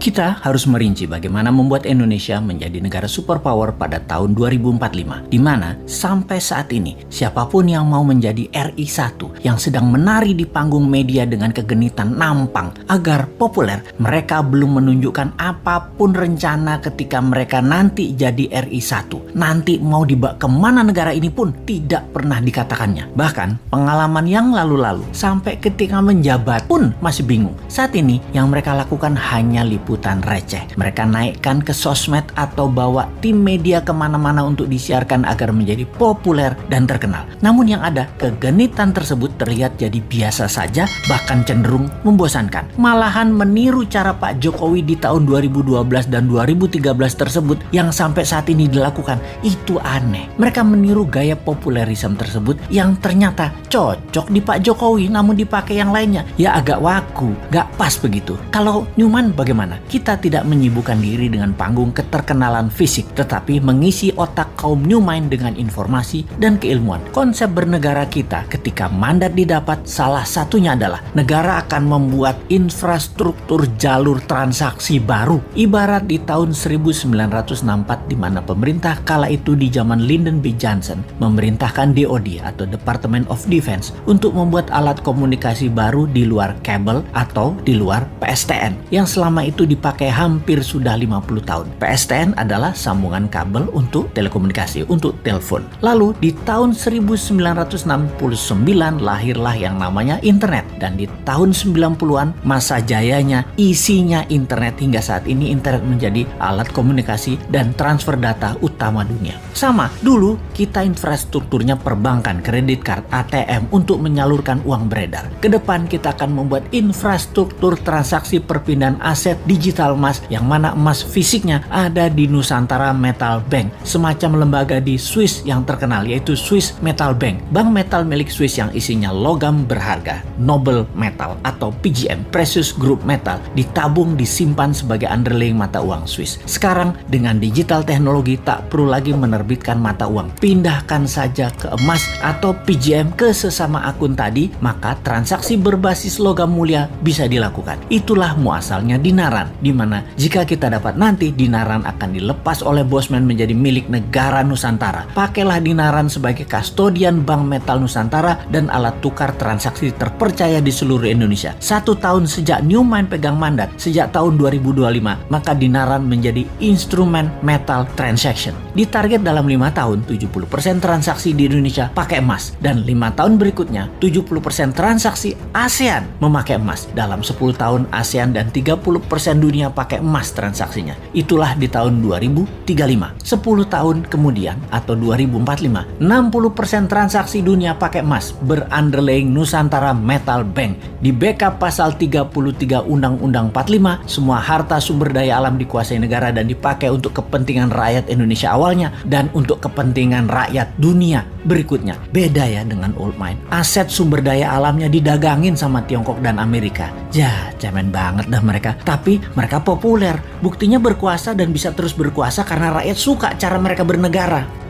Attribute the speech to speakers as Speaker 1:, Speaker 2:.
Speaker 1: Kita harus merinci bagaimana membuat Indonesia menjadi negara superpower pada tahun 2045, di mana sampai saat ini siapapun yang mau menjadi RI 1 yang sedang menari di panggung media dengan kegenitan nampang agar populer, mereka belum menunjukkan apapun rencana ketika mereka nanti jadi RI 1. Nanti mau dibawa kemana negara ini pun tidak pernah dikatakannya. Bahkan pengalaman yang lalu-lalu sampai ketika menjabat pun masih bingung. Saat ini yang mereka lakukan hanya liputan receh. Mereka naikkan ke sosmed atau bawa tim media kemana-mana untuk disiarkan agar menjadi populer dan terkenal. Namun yang ada, kegenitan tersebut terlihat jadi biasa saja, bahkan cenderung membosankan. Malahan meniru cara Pak Jokowi di tahun 2012 dan 2013 tersebut yang sampai saat ini dilakukan. Itu aneh. Mereka meniru gaya populerisme tersebut yang ternyata cocok di Pak Jokowi, namun dipakai yang lainnya ya agak waku, gak pas begitu. Kalau Newman bagaimana? Kita tidak menyibukkan diri dengan panggung keterkenalan fisik, tetapi mengisi otak kaum new mind dengan informasi dan keilmuan. Konsep bernegara kita ketika mandat didapat, salah satunya adalah negara akan membuat infrastruktur jalur transaksi baru. Ibarat di tahun 1964 di mana pemerintah kala itu di zaman Lyndon B. Johnson memerintahkan DoD atau Department of Defense untuk membuat alat komunikasi baru di luar kabel atau di luar PSTN yang selama itu dipakai hampir sudah 50 tahun. PSTN adalah sambungan kabel untuk telekomunikasi, untuk telepon. Lalu di tahun 1969 lahirlah yang namanya internet, dan di tahun 90-an masa jayanya isinya internet. Hingga saat ini internet menjadi alat komunikasi dan transfer data utama dunia. Sama, dulu kita infrastrukturnya perbankan, kredit card, ATM untuk menyalurkan uang beredar. Kedepan kita akan membuat infrastruktur transaksi perpindahan aset digital emas, yang mana emas fisiknya ada di Nusantara Metal Bank, semacam lembaga di Swiss yang terkenal yaitu Swiss Metal Bank, bank metal milik Swiss yang isinya logam berharga, noble metal atau PGM, precious group metal, ditabung disimpan sebagai underlying mata uang Swiss. Sekarang dengan digital teknologi tak perlu lagi menerbitkan mata uang, pindahkan saja ke emas atau PGM ke sesama akun tadi, maka transaksi berbasis logam mulia bisa dilakukan. Itulah muasalnya dinaran, di mana jika kita dapat nanti dinaran akan dilepas oleh Bosman menjadi milik negara Nusantara. Pakailah dinaran sebagai kastodian Bank Metal Nusantara dan alat tukar transaksi terpercaya di seluruh Indonesia. 1 tahun sejak Newman pegang mandat, sejak tahun 2025, maka dinaran menjadi instrumen metal transaction. Ditarget dalam 5 tahun 70% transaksi di Indonesia pakai emas, dan 5 tahun berikutnya 70% transaksi ASEAN memakai emas. Dalam 10 tahun ASEAN dan 30% dunia pakai emas transaksinya. Itulah di tahun 2035. 10 tahun kemudian atau 2045, 60% transaksi dunia pakai emas berunderlying Nusantara Metal Bank. Di backup pasal 33 Undang-Undang 45, semua harta sumber daya alam dikuasai negara dan dipakai untuk kepentingan rakyat Indonesia awalnya dan untuk kepentingan rakyat dunia berikutnya. Beda ya dengan old mine. Aset sumber daya alamnya didagangin sama Tiongkok dan Amerika. Ya, cemen banget dah mereka. Tapi mereka populer. Buktinya berkuasa dan bisa terus berkuasa karena rakyat suka cara mereka bernegara.